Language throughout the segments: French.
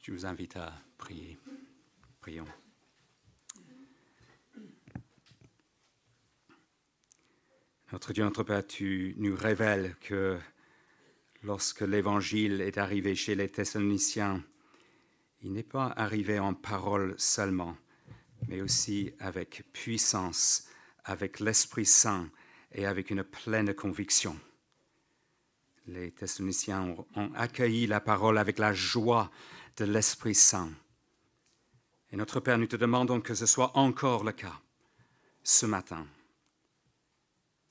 Je vous invite à prier. Prions. Notre Dieu, notre Père, tu nous révèles que lorsque l'Évangile est arrivé chez les Thessaloniciens, il n'est pas arrivé en parole seulement, mais aussi avec puissance, avec l'Esprit Saint et avec une pleine conviction. Les Thessaloniciens ont accueilli la parole avec la joie de l'Esprit Saint. Et notre Père, nous te demandons que ce soit encore le cas ce matin,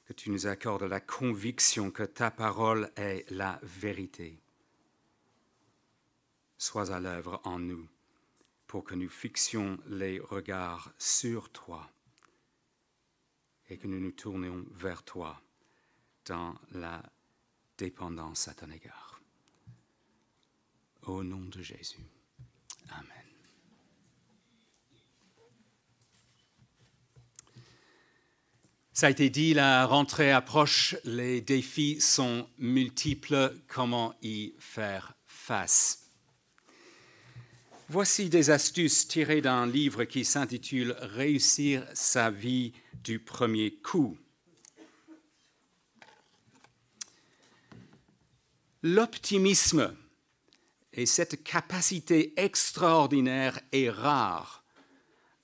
que tu nous accordes la conviction que ta parole est la vérité. Sois à l'œuvre en nous pour que nous fixions les regards sur toi et que nous nous tournions vers toi dans la dépendance à ton égard. Au nom de Jésus. Amen. Ça a été dit, la rentrée approche, les défis sont multiples. Comment y faire face? Voici des astuces tirées d'un livre qui s'intitule « Réussir sa vie du premier coup ». L'optimisme et cette capacité extraordinaire et rare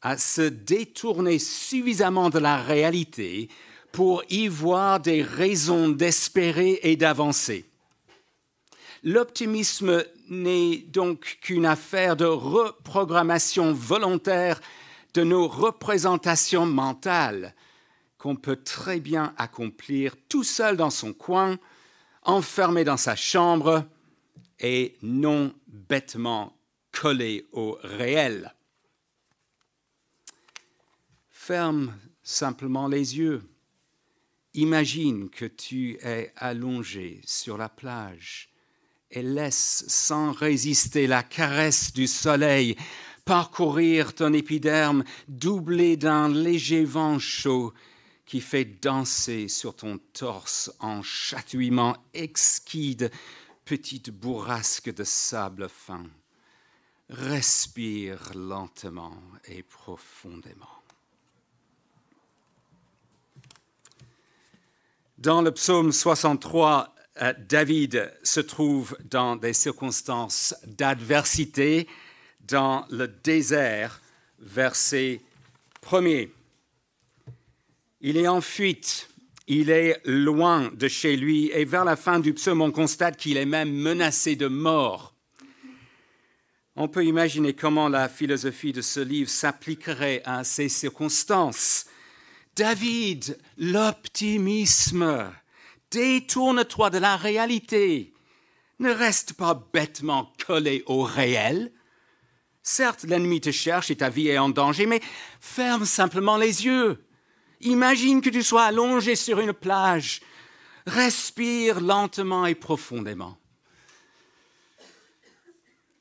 à se détourner suffisamment de la réalité pour y voir des raisons d'espérer et d'avancer. L'optimisme n'est donc qu'une affaire de reprogrammation volontaire de nos représentations mentales qu'on peut très bien accomplir tout seul dans son coin, enfermé dans sa chambre et non bêtement collé au réel. Ferme simplement les yeux. Imagine que tu es allongé sur la plage et laisse sans résister la caresse du soleil parcourir ton épiderme doublé d'un léger vent chaud qui fait danser sur ton torse en chatouillement exquis de petites bourrasques de sable fin. Respire lentement et profondément. Dans le psaume 63, David se trouve dans des circonstances d'adversité dans le désert, verset 1er. Il est en fuite, il est loin de chez lui et vers la fin du psaume, on constate qu'il est même menacé de mort. On peut imaginer comment la philosophie de ce livre s'appliquerait à ces circonstances. David, l'optimisme, détourne-toi de la réalité. Ne reste pas bêtement collé au réel. Certes, l'ennemi te cherche et ta vie est en danger, mais ferme simplement les yeux. Imagine que tu sois allongé sur une plage. Respire lentement et profondément.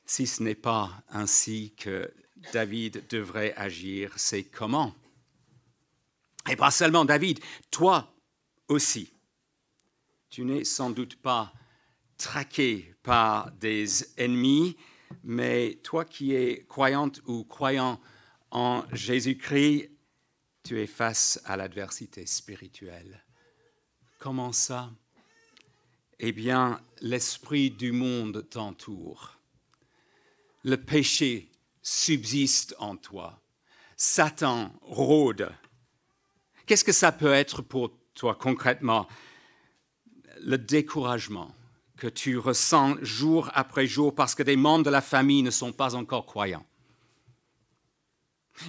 Si ce n'est pas ainsi que David devrait agir, c'est comment? Et pas seulement David, toi aussi. Tu n'es sans doute pas traqué par des ennemis, mais toi qui es croyante ou croyant en Jésus-Christ, tu es face à l'adversité spirituelle. Comment ça? Eh bien, l'esprit du monde t'entoure. Le péché subsiste en toi. Satan rôde. Qu'est-ce que ça peut être pour toi concrètement? Le découragement que tu ressens jour après jour parce que des membres de la famille ne sont pas encore croyants.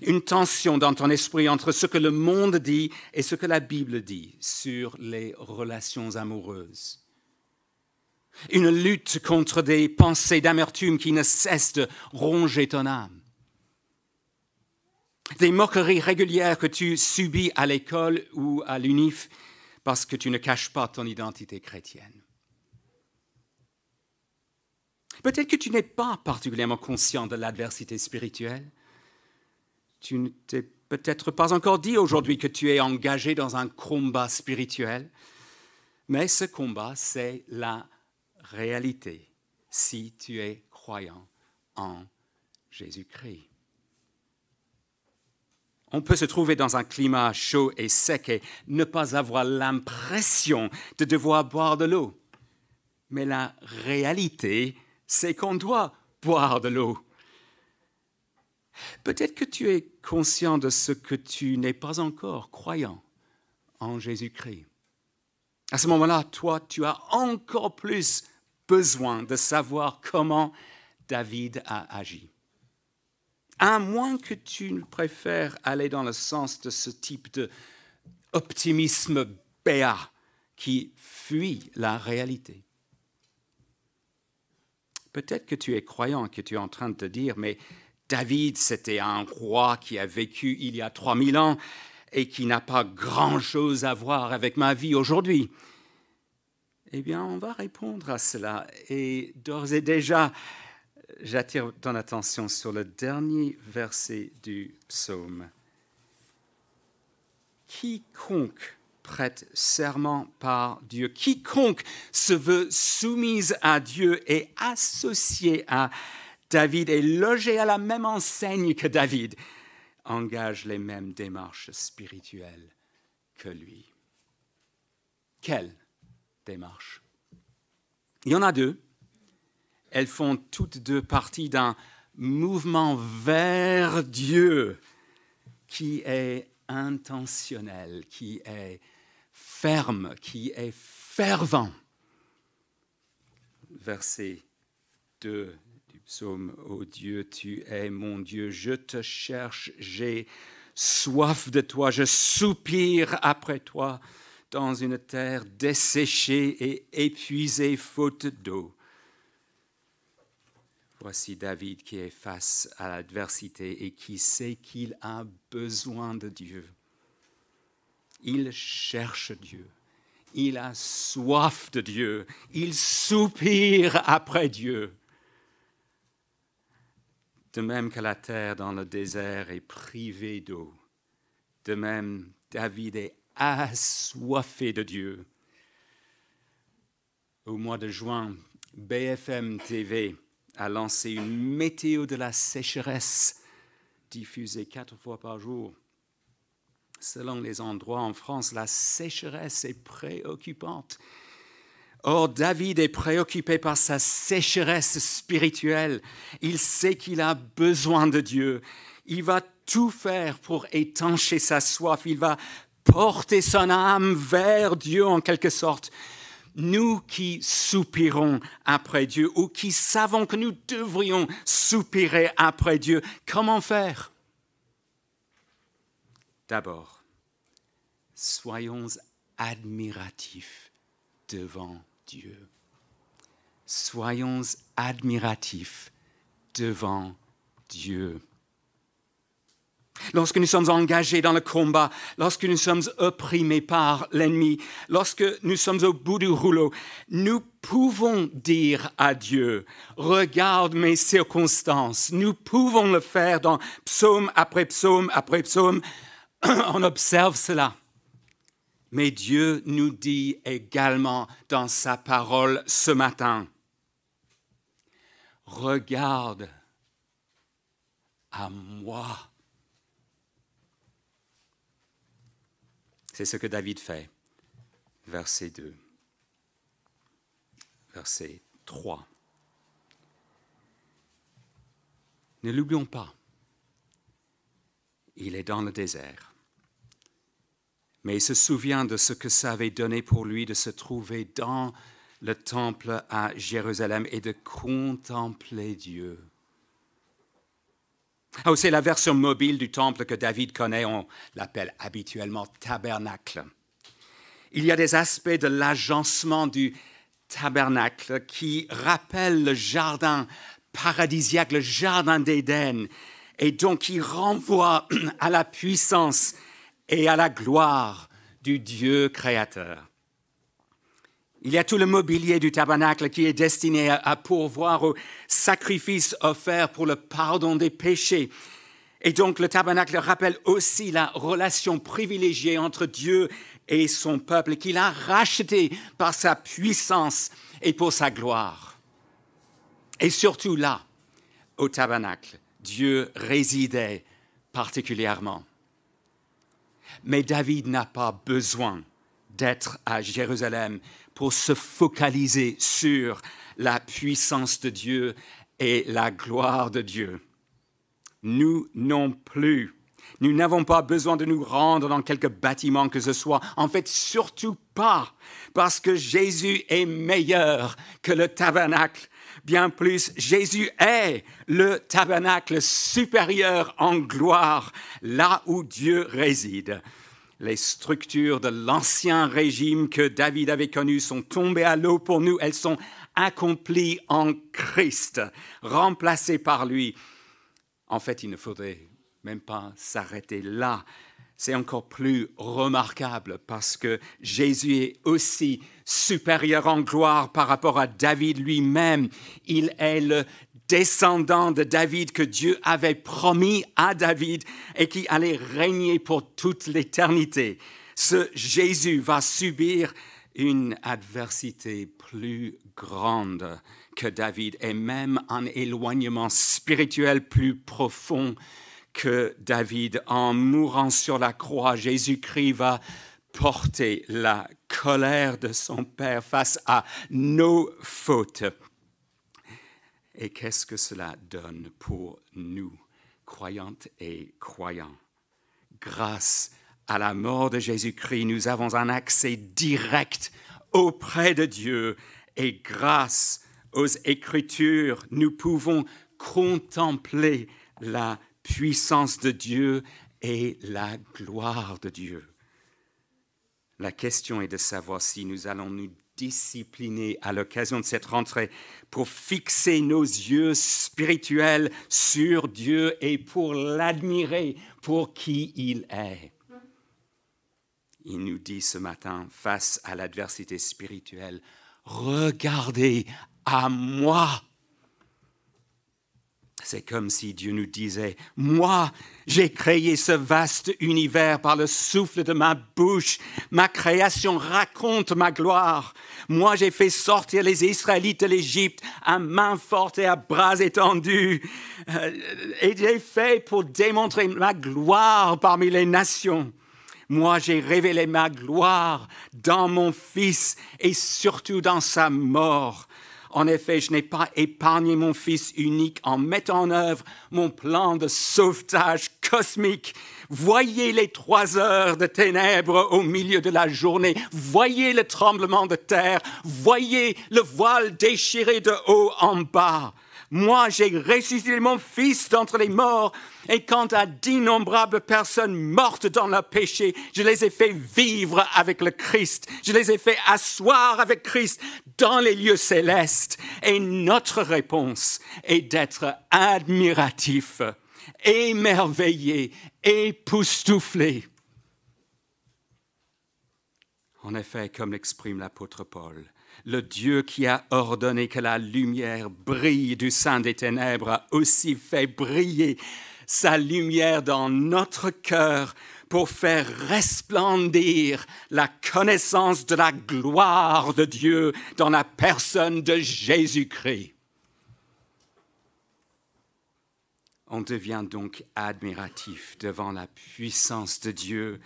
Une tension dans ton esprit entre ce que le monde dit et ce que la Bible dit sur les relations amoureuses. Une lutte contre des pensées d'amertume qui ne cessent de ronger ton âme. Des moqueries régulières que tu subis à l'école ou à l'UNIF parce que tu ne caches pas ton identité chrétienne. Peut-être que tu n'es pas particulièrement conscient de l'adversité spirituelle. Tu ne t'es peut-être pas encore dit aujourd'hui que tu es engagé dans un combat spirituel, mais ce combat, c'est la réalité si tu es croyant en Jésus-Christ. On peut se trouver dans un climat chaud et sec et ne pas avoir l'impression de devoir boire de l'eau. Mais la réalité, c'est qu'on doit boire de l'eau. Peut-être que tu es conscient de ce que tu n'es pas encore croyant en Jésus-Christ. À ce moment-là, toi, tu as encore plus besoin de savoir comment David a agi. À moins que tu préfères aller dans le sens de ce type d'optimisme béat qui fuit la réalité. Peut-être que tu es croyant, que tu es en train de te dire, mais David, c'était un roi qui a vécu il y a 3000 ans et qui n'a pas grand-chose à voir avec ma vie aujourd'hui. Eh bien, on va répondre à cela. Et d'ores et déjà, j'attire ton attention sur le dernier verset du psaume. Quiconque prête serment par Dieu, quiconque se veut soumise à Dieu et associé à David et logé à la même enseigne que David, engage les mêmes démarches spirituelles que lui. Quelle démarche? Il y en a deux. Elles font toutes deux partie d'un mouvement vers Dieu qui est intentionnel, qui est ferme, qui est fervent. Verset 2 du psaume. Ô Dieu, tu es mon Dieu, je te cherche, j'ai soif de toi, je soupire après toi dans une terre desséchée et épuisée faute d'eau. Voici David qui est face à l'adversité et qui sait qu'il a besoin de Dieu. Il cherche Dieu. Il a soif de Dieu. Il soupire après Dieu. De même que la terre dans le désert est privée d'eau, de même David est assoiffé de Dieu. Au mois de juin, BFM TV a lancé une météo de la sécheresse diffusée 4 fois par jour. Selon les endroits en France, la sécheresse est préoccupante. Or, David est préoccupé par sa sécheresse spirituelle. Il sait qu'il a besoin de Dieu. Il va tout faire pour étancher sa soif. Il va porter son âme vers Dieu en quelque sorte. Nous qui soupirons après Dieu ou qui savons que nous devrions soupirer après Dieu, comment faire? D'abord, soyons admiratifs devant Dieu. Soyons admiratifs devant Dieu. Lorsque nous sommes engagés dans le combat, lorsque nous sommes opprimés par l'ennemi, lorsque nous sommes au bout du rouleau, nous pouvons dire à Dieu, regarde mes circonstances. Nous pouvons le faire dans psaume après psaume après psaume. On observe cela. Mais Dieu nous dit également dans sa parole ce matin, regarde à moi. C'est ce que David fait. Verset 2. Verset 3. Ne l'oublions pas. Il est dans le désert. Mais il se souvient de ce que ça avait donné pour lui de se trouver dans le temple à Jérusalem et de contempler Dieu. Oh, c'est la version mobile du temple que David connaît, on l'appelle habituellement tabernacle. Il y a des aspects de l'agencement du tabernacle qui rappellent le jardin paradisiaque, le jardin d'Éden, et donc qui renvoient à la puissance et à la gloire du Dieu créateur. Il y a tout le mobilier du tabernacle qui est destiné à pourvoir aux sacrifices offerts pour le pardon des péchés. Et donc le tabernacle rappelle aussi la relation privilégiée entre Dieu et son peuple qu'il a racheté par sa puissance et pour sa gloire. Et surtout là, au tabernacle. Dieu résidait particulièrement. Mais David n'a pas besoin d'être à Jérusalem pour se focaliser sur la puissance de Dieu et la gloire de Dieu. Nous non plus. Nous n'avons pas besoin de nous rendre dans quelque bâtiment que ce soit. En fait, surtout pas, parce que Jésus est meilleur que le tabernacle. Bien plus, Jésus est le tabernacle supérieur en gloire, là où Dieu réside. Les structures de l'ancien régime que David avait connu sont tombées à l'eau pour nous. Elles sont accomplies en Christ, remplacées par lui. En fait, il ne faudrait même pas s'arrêter là. C'est encore plus remarquable parce que Jésus est aussi supérieur en gloire par rapport à David lui-même. Il est le descendant de David que Dieu avait promis à David et qui allait régner pour toute l'éternité. Ce Jésus va subir une adversité plus grande que David et même un éloignement spirituel plus profond que David. En mourant sur la croix, Jésus-Christ va porter la colère de son Père face à nos fautes. Et qu'est-ce que cela donne pour nous, croyantes et croyants? Grâce à la mort de Jésus-Christ, nous avons un accès direct auprès de Dieu. Et grâce aux Écritures, nous pouvons contempler la puissance de Dieu et la gloire de Dieu. La question est de savoir si nous allons nous discipliner à l'occasion de cette rentrée pour fixer nos yeux spirituels sur Dieu et pour l'admirer pour qui il est. Il nous dit ce matin, face à l'adversité spirituelle, regardez à moi. C'est comme si Dieu nous disait, moi, j'ai créé ce vaste univers par le souffle de ma bouche. Ma création raconte ma gloire. Moi, j'ai fait sortir les Israélites de l'Égypte à main forte et à bras étendus. Et j'ai fait pour démontrer ma gloire parmi les nations. Moi, j'ai révélé ma gloire dans mon Fils et surtout dans sa mort. En effet, je n'ai pas épargné mon Fils unique en mettant en œuvre mon plan de sauvetage cosmique. Voyez les 3 heures de ténèbres au milieu de la journée. Voyez le tremblement de terre. Voyez le voile déchiré de haut en bas. Moi, j'ai ressuscité mon Fils d'entre les morts. Et quant à d'innombrables personnes mortes dans leur péché, je les ai fait vivre avec le Christ. Je les ai fait asseoir avec Christ dans les lieux célestes. Et notre réponse est d'être admiratif, émerveillé, époustouflé. En effet, comme l'exprime l'apôtre Paul, le Dieu qui a ordonné que la lumière brille du sein des ténèbres a aussi fait briller sa lumière dans notre cœur pour faire resplendir la connaissance de la gloire de Dieu dans la personne de Jésus-Christ. On devient donc admiratif devant la puissance de Dieu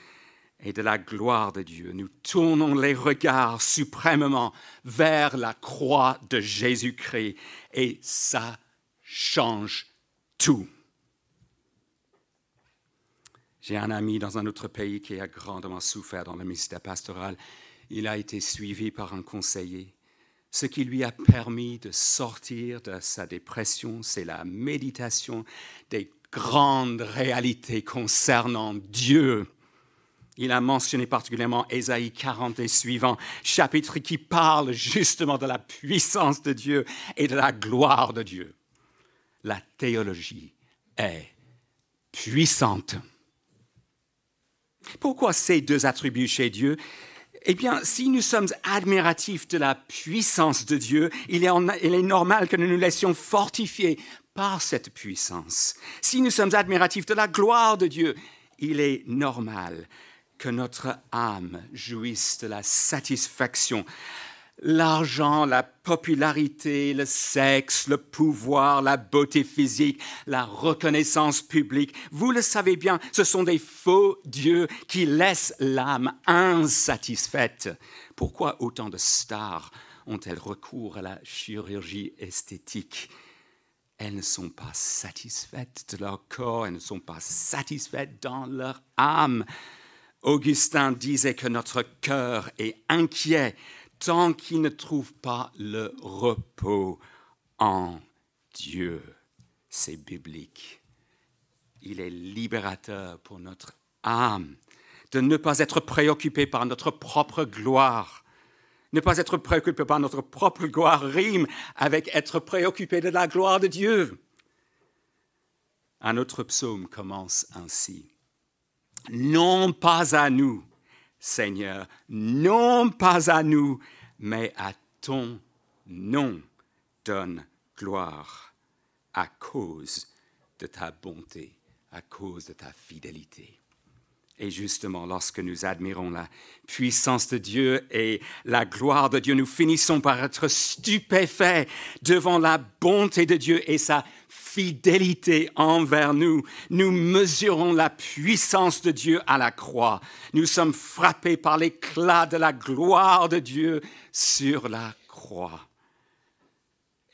et de la gloire de Dieu. Nous tournons les regards suprêmement vers la croix de Jésus-Christ et ça change tout. J'ai un ami dans un autre pays qui a grandement souffert dans le ministère pastoral. Il a été suivi par un conseiller. Ce qui lui a permis de sortir de sa dépression, c'est la méditation des grandes réalités concernant Dieu. Il a mentionné particulièrement Ésaïe 40 et suivants, chapitre qui parle justement de la puissance de Dieu et de la gloire de Dieu. La théologie est puissante. Pourquoi ces 2 attributs chez Dieu? Eh bien, si nous sommes admiratifs de la puissance de Dieu, il est normal que nous nous laissions fortifier par cette puissance. Si nous sommes admiratifs de la gloire de Dieu, il est normal que notre âme jouisse de la satisfaction l'argent, la popularité, le sexe, le pouvoir, la beauté physique, la reconnaissance publique. Vous le savez bien, ce sont des faux dieux qui laissent l'âme insatisfaite. Pourquoi autant de stars ont-elles recours à la chirurgie esthétique? Elles ne sont pas satisfaites de leur corps, elles ne sont pas satisfaites dans leur âme. Augustin disait que notre cœur est inquiet tant qu'il ne trouve pas le repos en Dieu. C'est biblique. Il est libérateur pour notre âme de ne pas être préoccupé par notre propre gloire. Ne pas être préoccupé par notre propre gloire rime avec être préoccupé de la gloire de Dieu. Un autre psaume commence ainsi. Non pas à nous, Seigneur, non pas à nous, mais à ton nom donne gloire à cause de ta bonté, à cause de ta fidélité. Et justement, lorsque nous admirons la puissance de Dieu et la gloire de Dieu, nous finissons par être stupéfaits devant la bonté de Dieu et sa fidélité envers nous. Nous mesurons la puissance de Dieu à la croix. Nous sommes frappés par l'éclat de la gloire de Dieu sur la croix.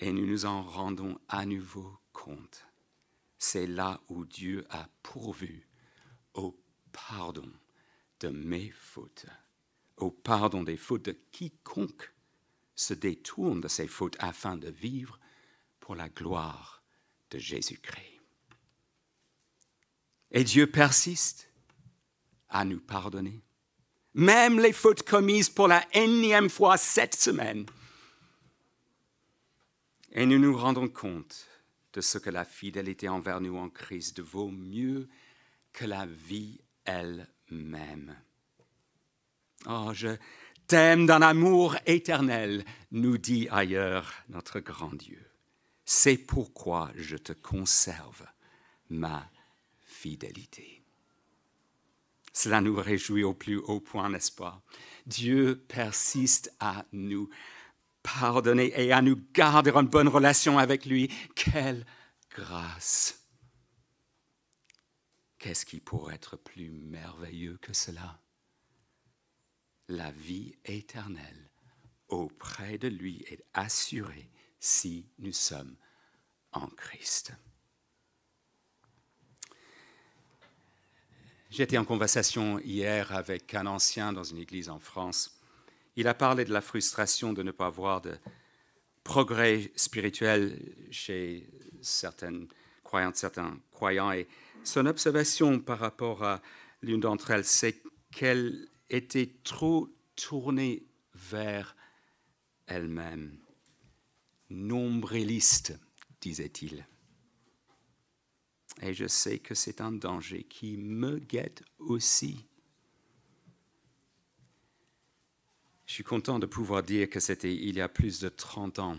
Et nous nous en rendons à nouveau compte. C'est là où Dieu a pourvu au pardon de mes fautes, au pardon des fautes de quiconque se détourne de ses fautes afin de vivre pour la gloire de Jésus-Christ. Et Dieu persiste à nous pardonner, même les fautes commises pour la énième fois cette semaine. Et nous nous rendons compte de ce que la fidélité envers nous en Christ vaut mieux que la vie elle-même. Oh, je t'aime d'un amour éternel, nous dit ailleurs notre grand Dieu. C'est pourquoi je te conserve ma fidélité. Cela nous réjouit au plus haut point, n'est-ce pas? Dieu persiste à nous pardonner et à nous garder en bonne relation avec lui. Quelle grâce! Qu'est-ce qui pourrait être plus merveilleux que cela? La vie éternelle auprès de lui est assurée si nous sommes en Christ. J'étais en conversation hier avec un ancien dans une église en France. Il a parlé de la frustration de ne pas voir de progrès spirituel chez certaines croyantes, certains croyants. Et son observation par rapport à l'une d'entre elles, c'est qu'elle était trop tournée vers elle-même. Nombriliste, disait-il. Et je sais que c'est un danger qui me guette aussi. Je suis content de pouvoir dire que c'était il y a plus de 30 ans.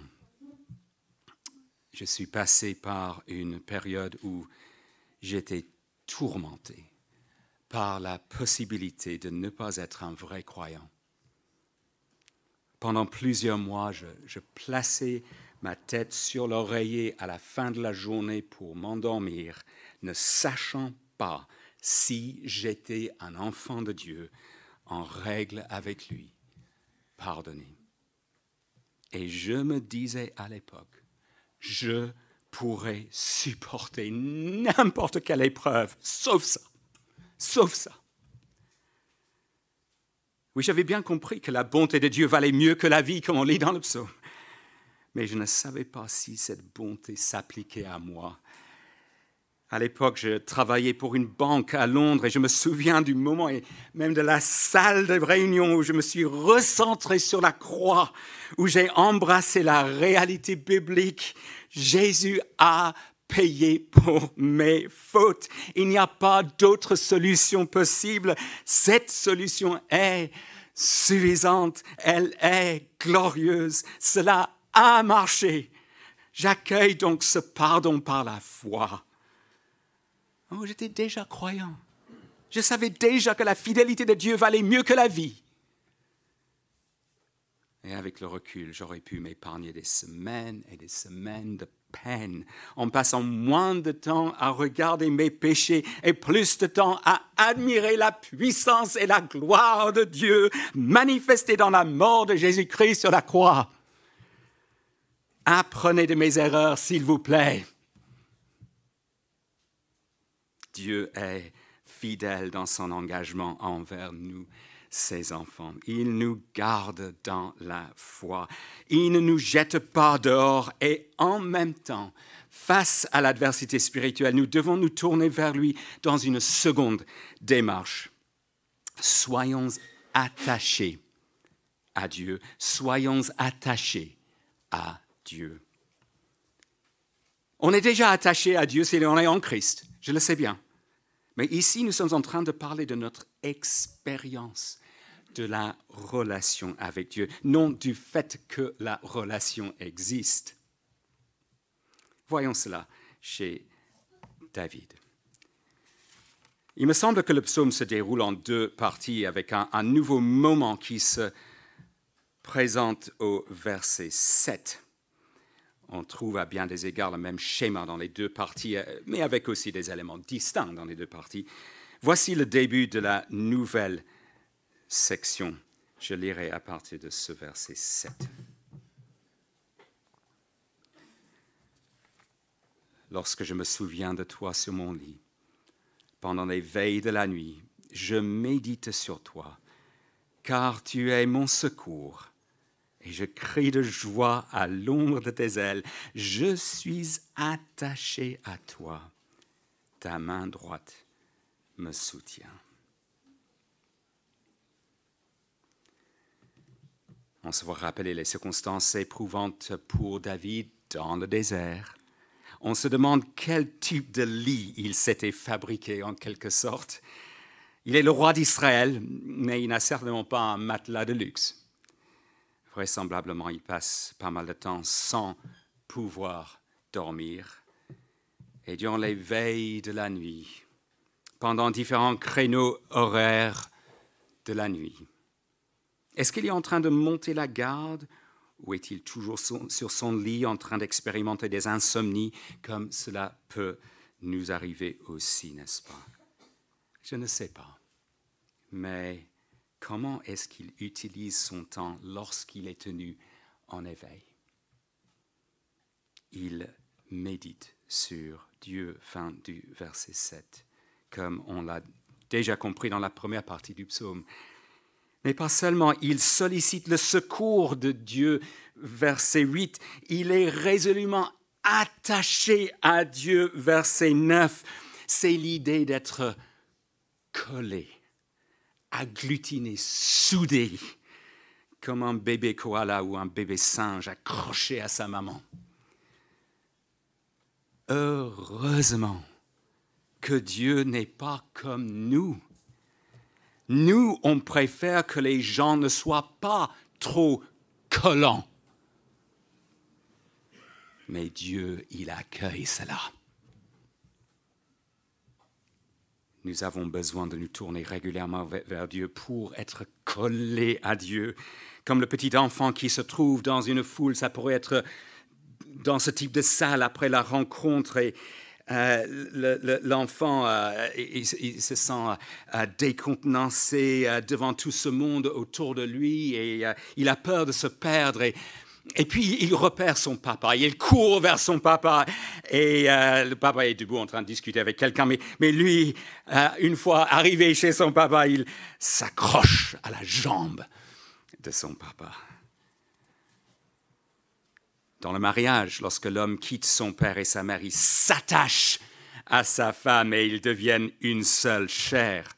Je suis passé par une période où j'étais tourmenté par la possibilité de ne pas être un vrai croyant. Pendant plusieurs mois, je plaçais ma tête sur l'oreiller à la fin de la journée pour m'endormir, ne sachant pas si j'étais un enfant de Dieu en règle avec lui, pardonné. Et je me disais à l'époque, je pourrais supporter n'importe quelle épreuve, sauf ça. Sauf ça. Oui, j'avais bien compris que la bonté de Dieu valait mieux que la vie, comme on lit dans le psaume. Mais je ne savais pas si cette bonté s'appliquait à moi. À l'époque, je travaillais pour une banque à Londres et je me souviens du moment et même de la salle de réunion où je me suis recentré sur la croix, où j'ai embrassé la réalité biblique. Jésus a payé pour mes fautes. Il n'y a pas d'autre solution possible. Cette solution est suffisante. Elle est glorieuse. Cela a marché. J'accueille donc ce pardon par la foi. Oh, j'étais déjà croyant. Je savais déjà que la fidélité de Dieu valait mieux que la vie. Et avec le recul, j'aurais pu m'épargner des semaines et des semaines de peine en passant moins de temps à regarder mes péchés et plus de temps à admirer la puissance et la gloire de Dieu manifestées dans la mort de Jésus-Christ sur la croix. Apprenez de mes erreurs, s'il vous plaît. Dieu est fidèle dans son engagement envers nous, ses enfants. Il nous garde dans la foi. Il ne nous jette pas dehors et en même temps, face à l'adversité spirituelle, nous devons nous tourner vers lui dans une seconde démarche. Soyons attachés à Dieu. Soyons attachés à Dieu. On est déjà attaché à Dieu si on est en Christ, je le sais bien. Mais ici, nous sommes en train de parler de notre expérience de la relation avec Dieu, non du fait que la relation existe. Voyons cela chez David. Il me semble que le psaume se déroule en deux parties avec un nouveau moment qui se présente au verset 7. On trouve à bien des égards le même schéma dans les deux parties, mais avec aussi des éléments distincts dans les deux parties. Voici le début de la nouvelle section. Je lirai à partir de ce verset 7. Lorsque je me souviens de toi sur mon lit, pendant les veilles de la nuit, je médite sur toi, car tu es mon secours. Et je crie de joie à l'ombre de tes ailes. Je suis attaché à toi. Ta main droite me soutient. On se voit rappeler les circonstances éprouvantes pour David dans le désert. On se demande quel type de lit il s'était fabriqué en quelque sorte. Il est le roi d'Israël, mais il n'a certainement pas un matelas de luxe. Vraisemblablement, il passe pas mal de temps sans pouvoir dormir. Et durant les veilles de la nuit, pendant différents créneaux horaires de la nuit, est-ce qu'il est en train de monter la garde ou est-il toujours sur son lit en train d'expérimenter des insomnies comme cela peut nous arriver aussi, n'est-ce pas? Je ne sais pas. Mais comment est-ce qu'il utilise son temps lorsqu'il est tenu en éveil? Il médite sur Dieu, fin du verset 7, comme on l'a déjà compris dans la première partie du psaume. Mais pas seulement, il sollicite le secours de Dieu, verset 8. Il est résolument attaché à Dieu, verset 9. C'est l'idée d'être collé, agglutiné, soudé, comme un bébé koala ou un bébé singe accroché à sa maman. Heureusement que Dieu n'est pas comme nous. Nous, on préfère que les gens ne soient pas trop collants. Mais Dieu, il accueille cela. Nous avons besoin de nous tourner régulièrement vers Dieu pour être collés à Dieu. Comme le petit enfant qui se trouve dans une foule, ça pourrait être dans ce type de salle après la rencontre et l'enfant, il se sent décontenancé devant tout ce monde autour de lui et il a peur de se perdre. Et puis, il repère son papa, il court vers son papa et le papa est debout en train de discuter avec quelqu'un. Mais lui, une fois arrivé chez son papa, il s'accroche à la jambe de son papa. Dans le mariage, lorsque l'homme quitte son père et sa mère, il s'attache à sa femme et ils deviennent une seule chair.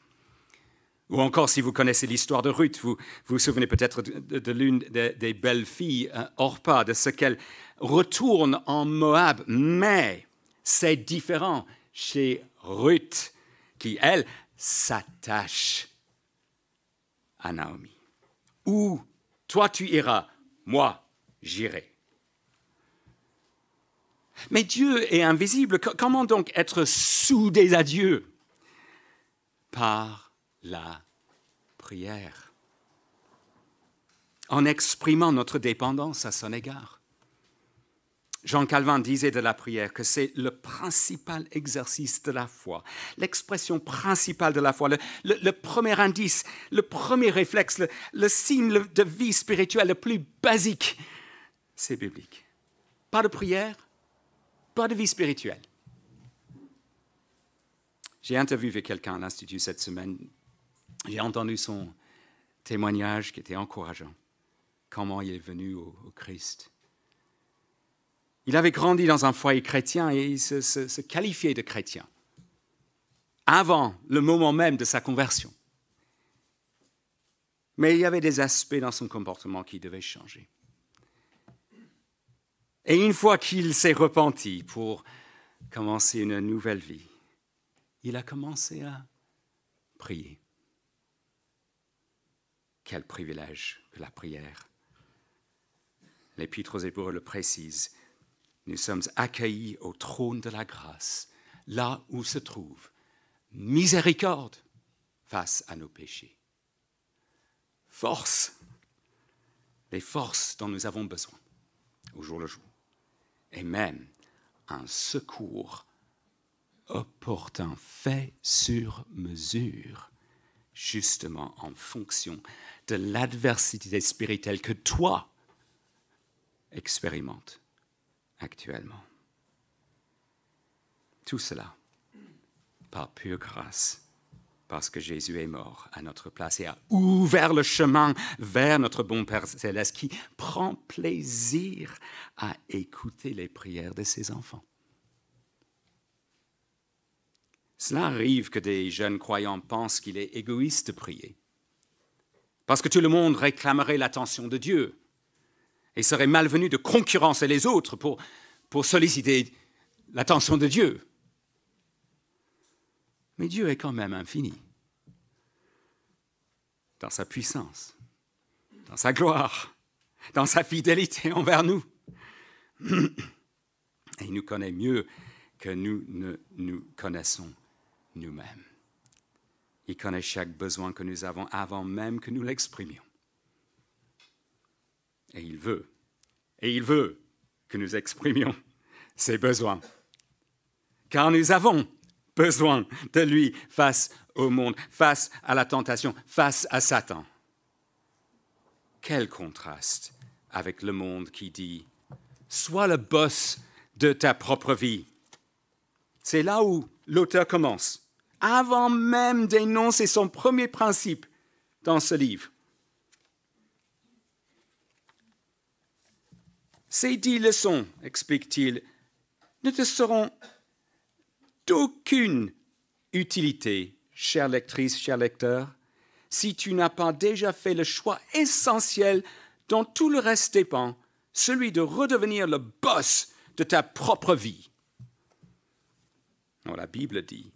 Ou encore, si vous connaissez l'histoire de Ruth, vous vous souvenez peut-être de l'une des belles filles, Orpa, de ce qu'elle retourne en Moab. Mais c'est différent chez Ruth, qui, elle, s'attache à Naomi. Où toi tu iras, moi j'irai. Mais Dieu est invisible. Comment donc être soudés à Dieu? Par la prière. en exprimant notre dépendance à son égard. Jean Calvin disait de la prière que c'est le principal exercice de la foi, l'expression principale de la foi, le premier indice, le premier réflexe, le signe de vie spirituelle le plus basique. C'est biblique. Pas de prière, pas de vie spirituelle. J'ai interviewé quelqu'un à l'Institut cette semaine. J'ai entendu son témoignage qui était encourageant. Comment il est venu au Christ. Il avait grandi dans un foyer chrétien et il se qualifiait de chrétien avant le moment même de sa conversion. Mais il y avait des aspects dans son comportement qui devaient changer. Et une fois qu'il s'est repenti pour commencer une nouvelle vie, il a commencé à prier. Quel privilège que la prière. L'Épître aux Hébreux le précise. Nous sommes accueillis au trône de la grâce, là où se trouve miséricorde face à nos péchés. Force, les forces dont nous avons besoin au jour le jour, et même un secours opportun, fait sur mesure, justement en fonction de l'adversité spirituelle que toi expérimentes actuellement. Tout cela par pure grâce, parce que Jésus est mort à notre place et a ouvert le chemin vers notre bon Père Céleste qui prend plaisir à écouter les prières de ses enfants. Cela arrive que des jeunes croyants pensent qu'il est égoïste de prier, parce que tout le monde réclamerait l'attention de Dieu et serait malvenu de concurrencer les autres pour solliciter l'attention de Dieu. Mais Dieu est quand même infini, dans sa puissance, dans sa gloire, dans sa fidélité envers nous. Et il nous connaît mieux que nous ne nous connaissons nous-mêmes. Il connaît chaque besoin que nous avons avant même que nous l'exprimions. Et il veut que nous exprimions ces besoins. Car nous avons besoin de lui face au monde, face à la tentation, face à Satan. Quel contraste avec le monde qui dit « Sois le boss de ta propre vie ». C'est là où l'auteur commence, avant même d'énoncer son premier principe dans ce livre. Ces 10 leçons, explique-t-il, ne te seront d'aucune utilité, chère lectrice, cher lecteur, si tu n'as pas déjà fait le choix essentiel dont tout le reste dépend, celui de redevenir le boss de ta propre vie. Non, la Bible dit,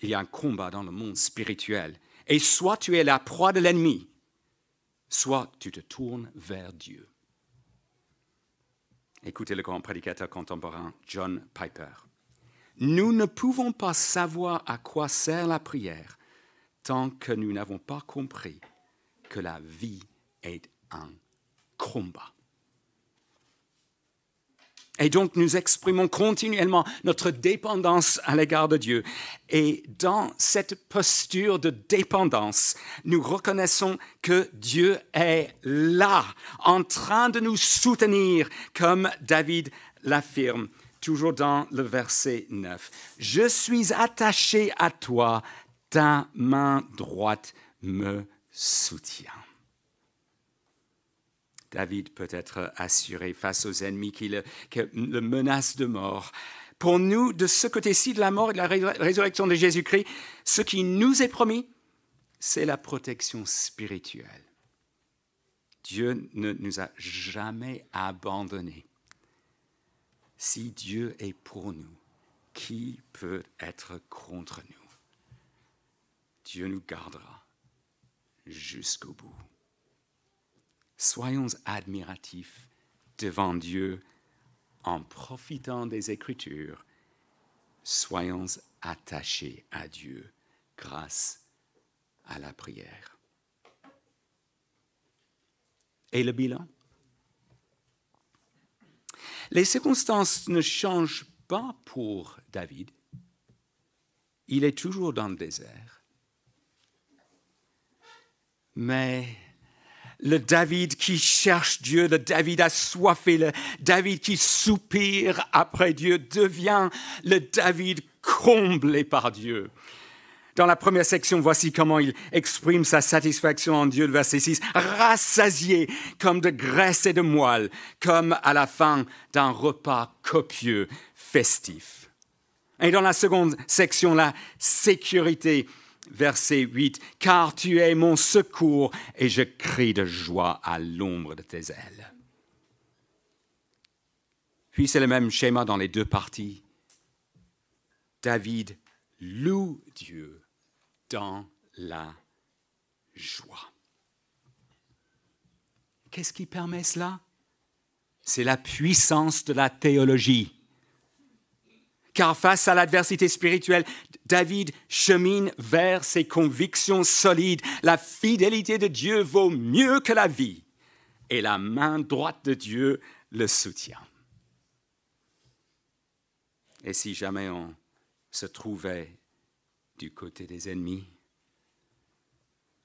il y a un combat dans le monde spirituel, et soit tu es la proie de l'ennemi, soit tu te tournes vers Dieu. Écoutez le grand prédicateur contemporain John Piper. Nous ne pouvons pas savoir à quoi sert la prière tant que nous n'avons pas compris que la vie est un combat. Et donc nous exprimons continuellement notre dépendance à l'égard de Dieu. Et dans cette posture de dépendance, nous reconnaissons que Dieu est là, en train de nous soutenir, comme David l'affirme, toujours dans le verset 9. « Je suis attaché à toi, ta main droite me soutient. » David peut être assuré face aux ennemis qui le menacent de mort. Pour nous, de ce côté-ci de la mort et de la résurrection de Jésus-Christ, ce qui nous est promis, c'est la protection spirituelle. Dieu ne nous a jamais abandonnés. Si Dieu est pour nous, qui peut être contre nous? Dieu nous gardera jusqu'au bout. Soyons admiratifs devant Dieu en profitant des Écritures. Soyons attachés à Dieu grâce à la prière. Et le bilan? Les circonstances ne changent pas pour David. Il est toujours dans le désert. Mais le David qui cherche Dieu, le David assoiffé, le David qui soupire après Dieu devient le David comblé par Dieu. Dans la première section, voici comment il exprime sa satisfaction en Dieu, le verset 6. Rassasié comme de graisse et de moelle, comme à la fin d'un repas copieux, festif. Et dans la seconde section, la sécurité, verset 8. Car tu es mon secours et je crie de joie à l'ombre de tes ailes. Puis c'est le même schéma dans les deux parties. David loue Dieu dans la joie. Qu'est-ce qui permet cela? C'est la puissance de la théologie. Car face à l'adversité spirituelle, David chemine vers ses convictions solides. La fidélité de Dieu vaut mieux que la vie. Et la main droite de Dieu le soutient. Et si jamais on se trouvait du côté des ennemis,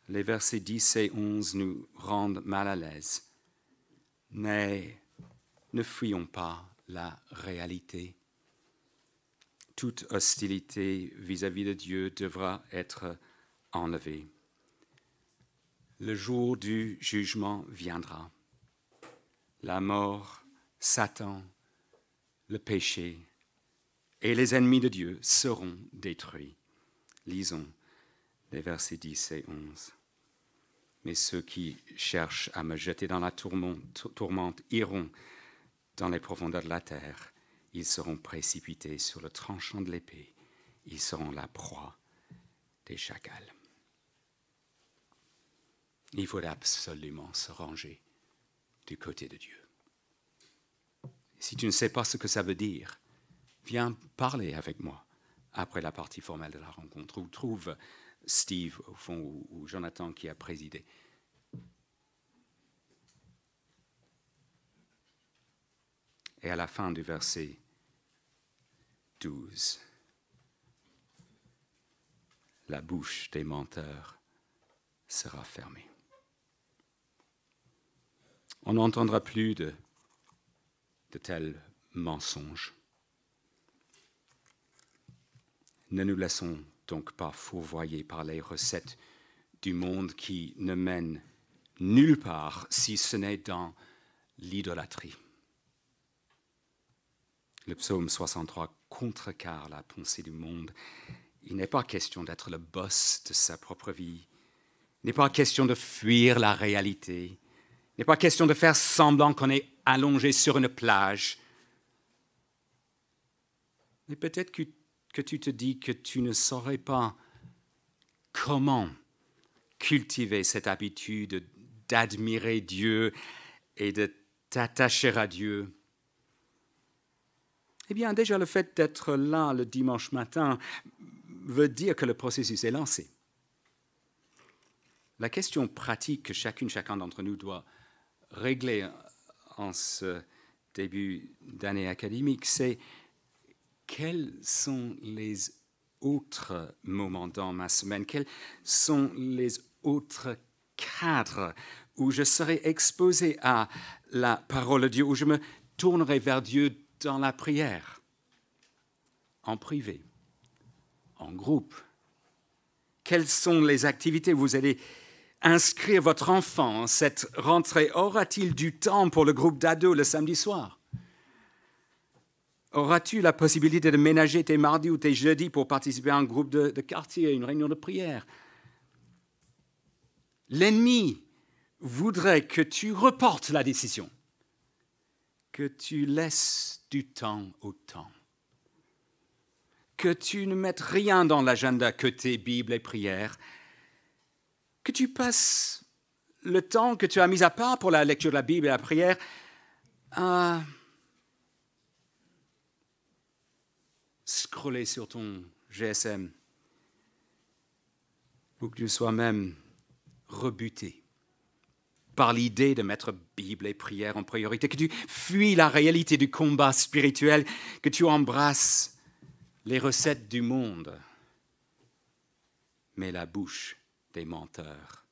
les versets 10 et 11 nous rendent mal à l'aise. Mais ne fuyons pas la réalité. Toute hostilité vis-à-vis de Dieu devra être enlevée. Le jour du jugement viendra. La mort, Satan, le péché et les ennemis de Dieu seront détruits. Lisons les versets 10 et 11. Mais ceux qui cherchent à me jeter dans la tourmente iront dans les profondeurs de la terre. Ils seront précipités sur le tranchant de l'épée. Ils seront la proie des chacals. Il faut absolument se ranger du côté de Dieu. Si tu ne sais pas ce que ça veut dire, viens parler avec moi après la partie formelle de la rencontre. Ou trouve Steve, au fond, ou Jonathan qui a présidé. Et à la fin du verset 12, la bouche des menteurs sera fermée. On n'entendra plus de tels mensonges. Ne nous laissons donc pas fourvoyer par les recettes du monde qui ne mènent nulle part si ce n'est dans l'idolâtrie. Le psaume 63 contrecarre la pensée du monde. Il n'est pas question d'être le boss de sa propre vie. Il n'est pas question de fuir la réalité. Il n'est pas question de faire semblant qu'on est allongé sur une plage. Mais peut-être que tu te dis que tu ne saurais pas comment cultiver cette habitude d'admirer Dieu et de t'attacher à Dieu. Eh bien, déjà, le fait d'être là le dimanche matin veut dire que le processus est lancé. La question pratique que chacun d'entre nous doit régler en ce début d'année académique, c'est quels sont les autres moments dans ma semaine, quels sont les autres cadres où je serai exposé à la parole de Dieu, où je me tournerai vers Dieu dans la prière, en privé, en groupe. Quelles sont les activités où vous allez inscrire votre enfant en cette rentrée? Aura-t-il du temps pour le groupe d'ados le samedi soir? Auras-tu la possibilité de ménager tes mardis ou tes jeudis pour participer à un groupe de quartier, à une réunion de prière? L'ennemi voudrait que tu reportes la décision, que tu laisses du temps au temps, que tu ne mettes rien dans l'agenda que tes Bibles et prières, que tu passes le temps que tu as mis à part pour la lecture de la Bible et la prière à scroller sur ton GSM, ou que tu sois même rebuté par l'idée de mettre Bible et prière en priorité, que tu fuis la réalité du combat spirituel, que tu embrasses les recettes du monde. Mais la bouche des menteurs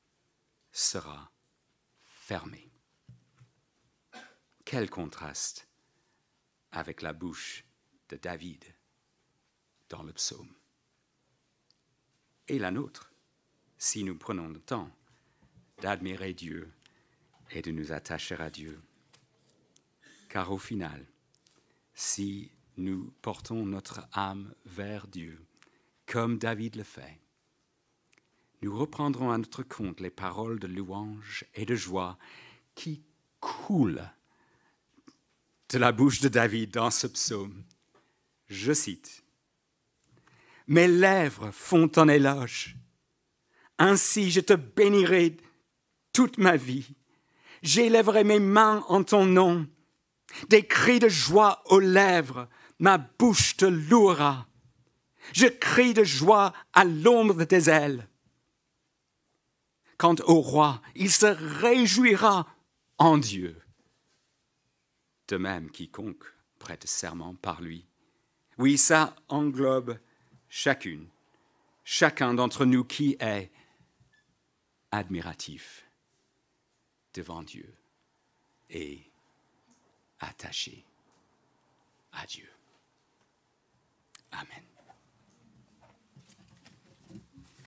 sera fermée. Quel contraste avec la bouche de David dans le psaume. Et la nôtre, si nous prenons le temps d'admirer Dieu et de nous attacher à Dieu. Car au final, si nous portons notre âme vers Dieu, comme David le fait, nous reprendrons à notre compte les paroles de louange et de joie qui coulent de la bouche de David dans ce psaume. Je cite, « Mes lèvres font ton éloge. Ainsi je te bénirai toute ma vie. J'élèverai mes mains en ton nom. Des cris de joie aux lèvres, ma bouche te louera. Je crie de joie à l'ombre de tes ailes. Quant au roi, il se réjouira en Dieu. De même, quiconque prête serment par lui. Oui, ça englobe chacun d'entre nous qui est admiratif devant Dieu et attaché à Dieu. Amen.